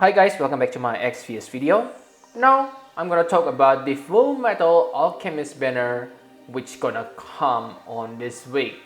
Hi guys, welcome back to my XVS video. Now, I'm gonna talk about the Full Metal Alchemist banner which gonna come on this week.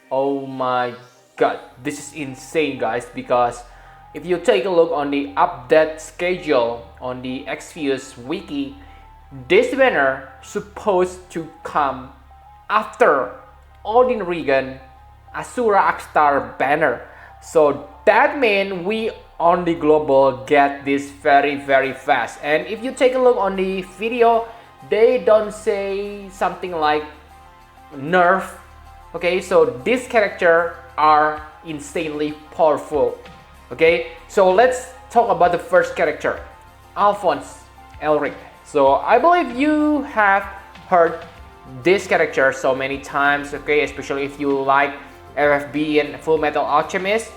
Oh my god, this is insane guys, because if you take a look on the update schedule on the XVS wiki, this banner supposed to come after Odin Regan Asura Akstar banner. So that means we on the global get this very fast. And if you take a look on the video, they don't say something like nerf. Okay, so these characters are insanely powerful. Okay, so let's talk about the first character, Alphonse Elric. So I believe you have heard this character so many times, okay, especially if you like FFBE and Full Metal Alchemist.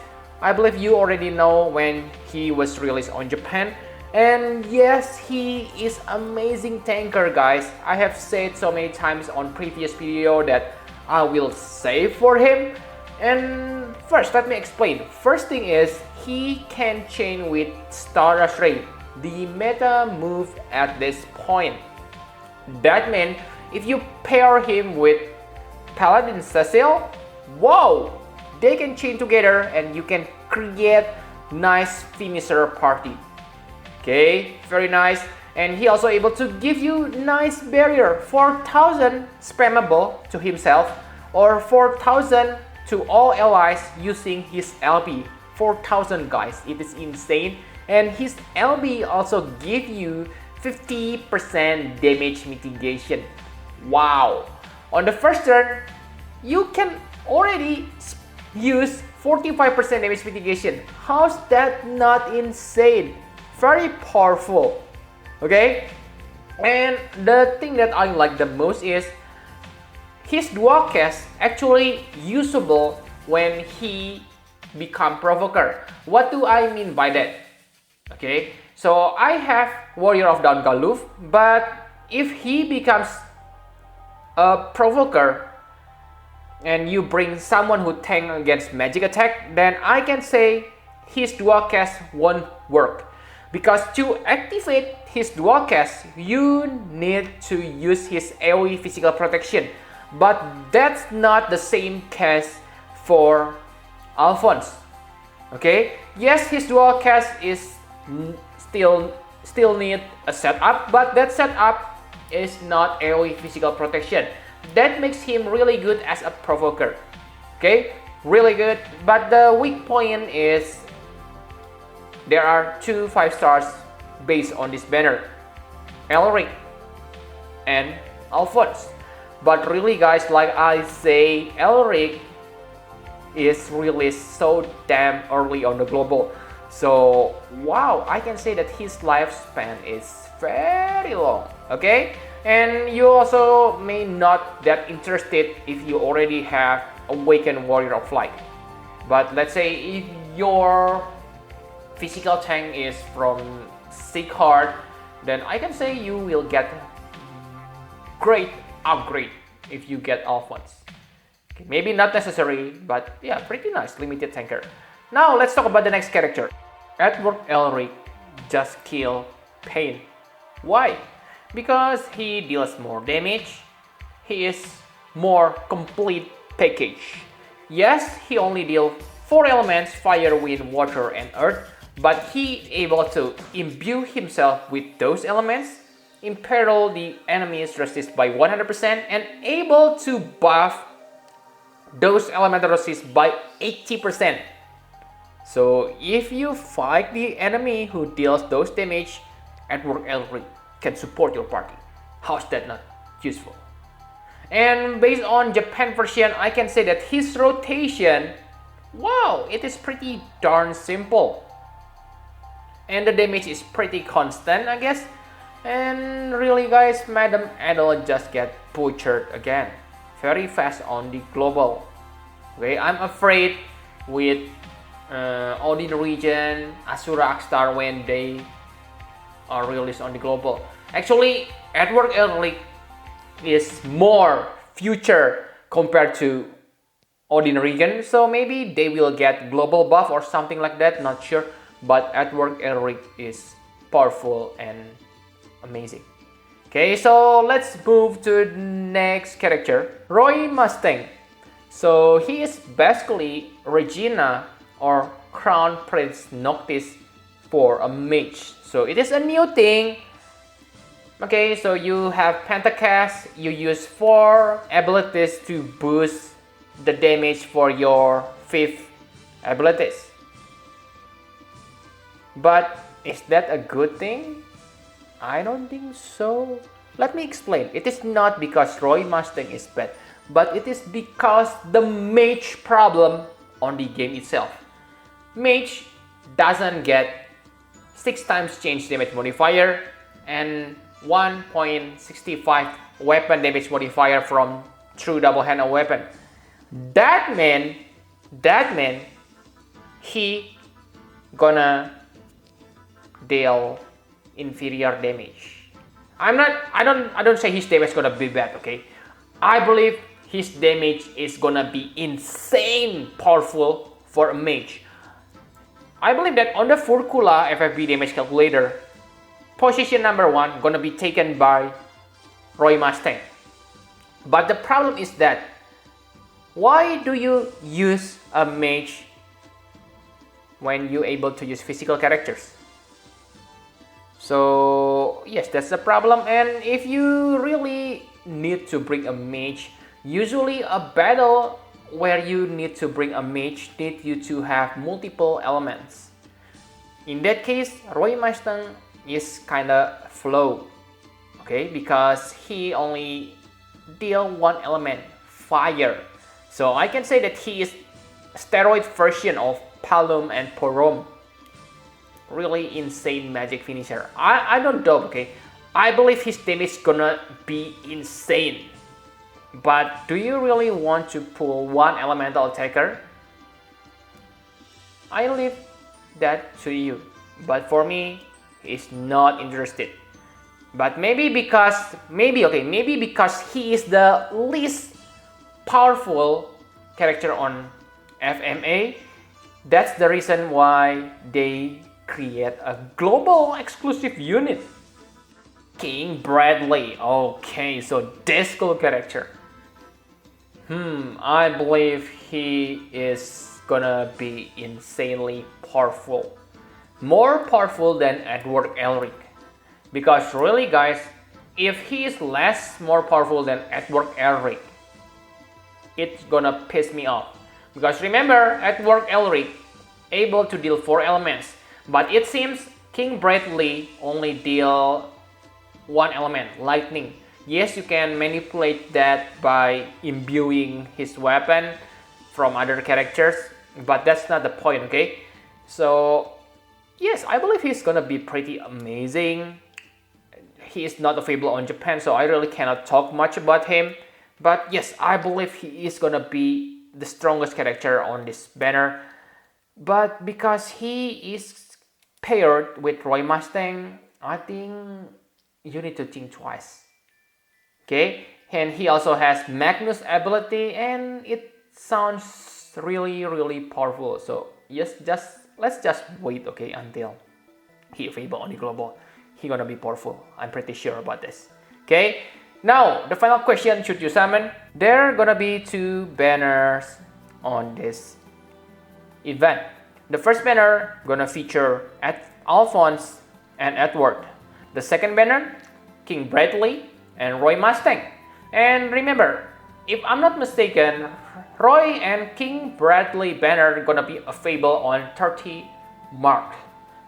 I believe you already know when he was released on Japan. And yes, he is amazing tanker guys. I have said so many times on previous video that I will save for him. And first, let me explain. First thing is, he can chain with Stardust Ray, the meta move at this point. That means if you pair him with Paladin Cecil, wow! They can chain together and you can create nice finisher party. Okay, very nice. And he also able to give you nice barrier, 4000 spammable to himself or 4000 to all allies using his LB. 4000 guys, it is insane. And his LB also give you 50% damage mitigation. Wow! On the first turn, you can already use 45% damage mitigation. How's that not insane? Very powerful. Okay? And the thing that I like the most is his dual cast actually usable when he become provoker. What do I mean by that? Okay, so I have Warrior of Dawn Galuf, but if he becomes a provoker and you bring someone who tank against magic attack, then I can say his dual cast won't work. Because to activate his dual cast, you need to use his AoE physical protection. But that's not the same case for Alphonse. Okay? Yes, his dual cast is still need a setup, but that setup is not AoE physical protection. That makes him really good as a provoker. Okay, really good. But the weak point is there are two 5 stars based on this banner, Elric and Alphonse. But really guys, like I say, Elric is released so damn early on the global. So wow, I can say that his lifespan is very long. Okay, and you also may not that interested if you already have Awakened Warrior of Light. But let's say if your physical tank is from Sick Heart, then I can say you will get great upgrade if you get Alphonse. Okay, maybe not necessary, but yeah, pretty nice limited tanker. Now let's talk about the next character. Edward Elric just kill Pain. Why? Because he deals more damage. He is more complete package. Yes, he only deals 4 elements, fire, wind, water and earth, but he able to imbue himself with those elements, imperil the enemy's resist by 100% and able to buff those elemental resist by 80%. So if you fight the enemy who deals those damage, Edward Elric can support your party. How's that not useful? And based on Japan version, I can say that his rotation, wow, it is pretty darn simple. And the damage is pretty constant, I guess. And really guys, Madam Adele just get butchered again. Very fast on the global. Okay, I'm afraid with Odin region, Asura Akstar when they are released on the global. Actually, Edward Elric is more future compared to Odin region, so maybe they will get global buff or something like that, not sure. but Edward Elric is powerful and amazing. Okay, so let's move to the next character, Roy Mustang. So he is basically Regina or Crown Prince Noctis for a mage. So it is a new thing. Okay, so you have Pentacast, you use 4 abilities to boost the damage for your 5th abilities. But is that a good thing? I don't think so. Let me explain. It is not because Roy Mustang is bad, but it is because the mage problem on the game itself. Mage doesn't get 6 times change damage modifier and 1.65 weapon damage modifier from true double-handed weapon. That means he gonna deal inferior damage. I don't say his damage gonna be bad, okay? I believe his damage is gonna be insane powerful for a mage. I believe that on the Furcula FFB damage calculator, position number 1 gonna be taken by Roy Mustang. But the problem is that why do you use a mage when you're able to use physical characters? So yes, that's the problem. And if you really need to bring a mage, usually a battle where you need to bring a mage need you to have multiple elements. In that case, Roy Mustang is kinda flow, okay, because he only deal 1 element, fire. So I can say that he is steroid version of Palom and Porom. Really insane magic finisher. I don't doubt, okay? I believe his damage gonna be insane. But do you really want to pull 1 elemental attacker? I leave that to you. But for me, he's not interested. But maybe because he is the least powerful character on FMA. That's the reason why they create a global exclusive unit. King Bradley. Okay, so this cool character. I believe he is gonna be insanely powerful. More powerful than Edward Elric. Because really guys, if he is more powerful than Edward Elric, it's gonna piss me off. Because remember, Edward Elric able to deal 4 elements, but it seems King Bradley only deal 1 element, lightning. Yes, you can manipulate that by imbuing his weapon from other characters, but that's not the point, okay? So yes, I believe he's gonna be pretty amazing. He is not available on Japan, so I really cannot talk much about him. But yes, I believe he is gonna be the strongest character on this banner. But because he is paired with Roy Mustang, I think you need to think twice. Okay, and he also has Magnus ability, and it sounds really powerful. So yes, let's just wait, okay, until he available on the global. He gonna be powerful. I'm pretty sure about this. Okay. Now, the final question, should you summon? There are gonna be 2 banners on this event. The first banner gonna feature Alphonse and Edward. The second banner, King Bradley and Roy Mustang. And remember, if I'm not mistaken, Roy and King Bradley banner are gonna be available on 30 March.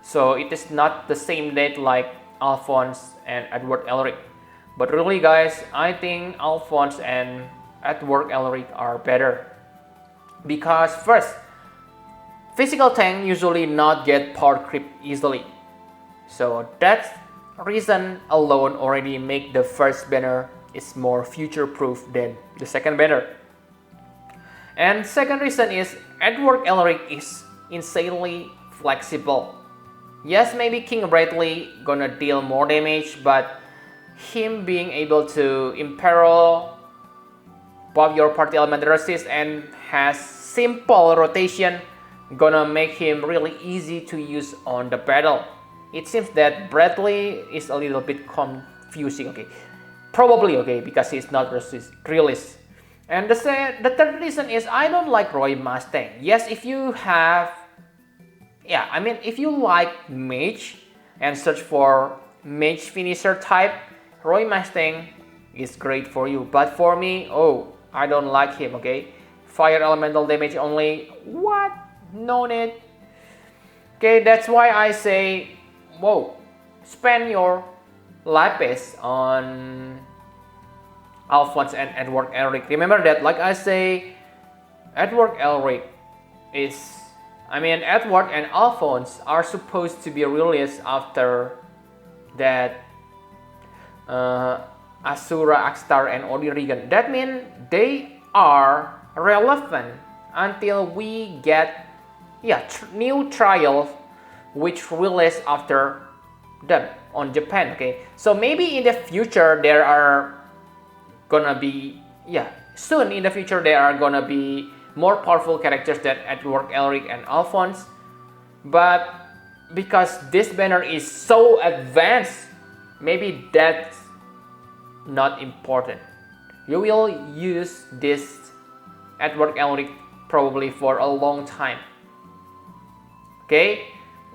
So it is not the same date like Alphonse and Edward Elric. But really guys, I think Alphonse and Edward Elric are better. Because first, physical tank usually not get power creep easily. So that reason alone already make the first banner is more future proof than the second banner. And second reason is Edward Elric is insanely flexible. Yes, maybe King Bradley gonna deal more damage, but him being able to imperil both your party element resist and has simple rotation gonna make him really easy to use on the battle. It seems that Bradley is a little bit confusing, okay? Probably, okay, because he's not released. And the third reason is I don't like Roy Mustang. Yes, if you have, yeah, I mean, if you like mage and search for mage finisher type, Roy Mustang is great for you. But for me, oh, I don't like him, okay? Fire elemental damage only, what? No need. Okay, that's why I say, whoa, spend your lapis on Alphonse and Edward Elric. Remember that, like I say, Edward Elric is, I mean, Edward and Alphonse are supposed to be released after that Asura, Akstar, and Odirigan. That means they are relevant until we get, yeah, new trials which release after them on Japan. Okay, so maybe in the future there are gonna be, yeah, soon in the future there are gonna be more powerful characters than Edward Elric and Alphonse, but because this banner is so advanced, maybe that's not important. You will use this Edward Elric probably for a long time. Okay,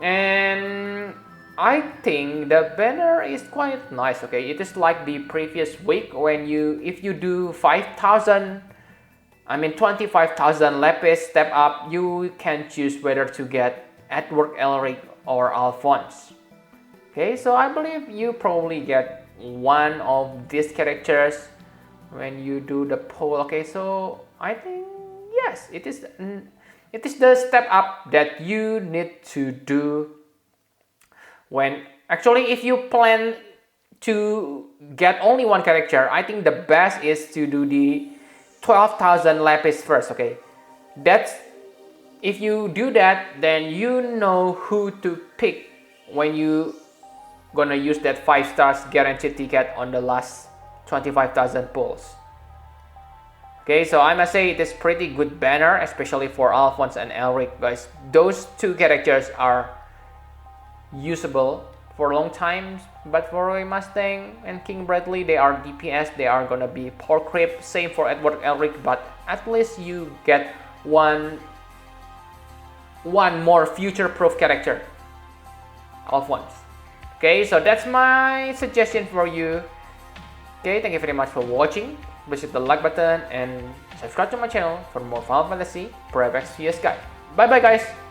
and I think the banner is quite nice. Okay, it is like the previous week when if you do 5,000, I mean 25,000 lapis step up, you can choose whether to get Edward Elric or Alphonse. Okay, so I believe you probably get one of these characters when you do the poll. Okay, so I think yes, it is the step up that you need to do. When actually, if you plan to get only one character, I think the best is to do the 12,000 lapis first. Okay, that's, if you do that, then you know who to pick when you gonna use that 5 stars guaranteed ticket on the last 25,000 pulls. Okay, so I must say it is pretty good banner, especially for Alphonse and Elric, guys. Those two characters are usable for a long time, but for Roy Mustang and King Bradley, they are DPS, they are gonna be power creep. Same for Edward Elric, but at least you get one more future-proof character, Alphonse. Okay, so that's my suggestion for you. Okay, thank you very much for watching. Please hit the like button and subscribe to my channel for more Final Fantasy Prep XPS guide. Bye bye guys!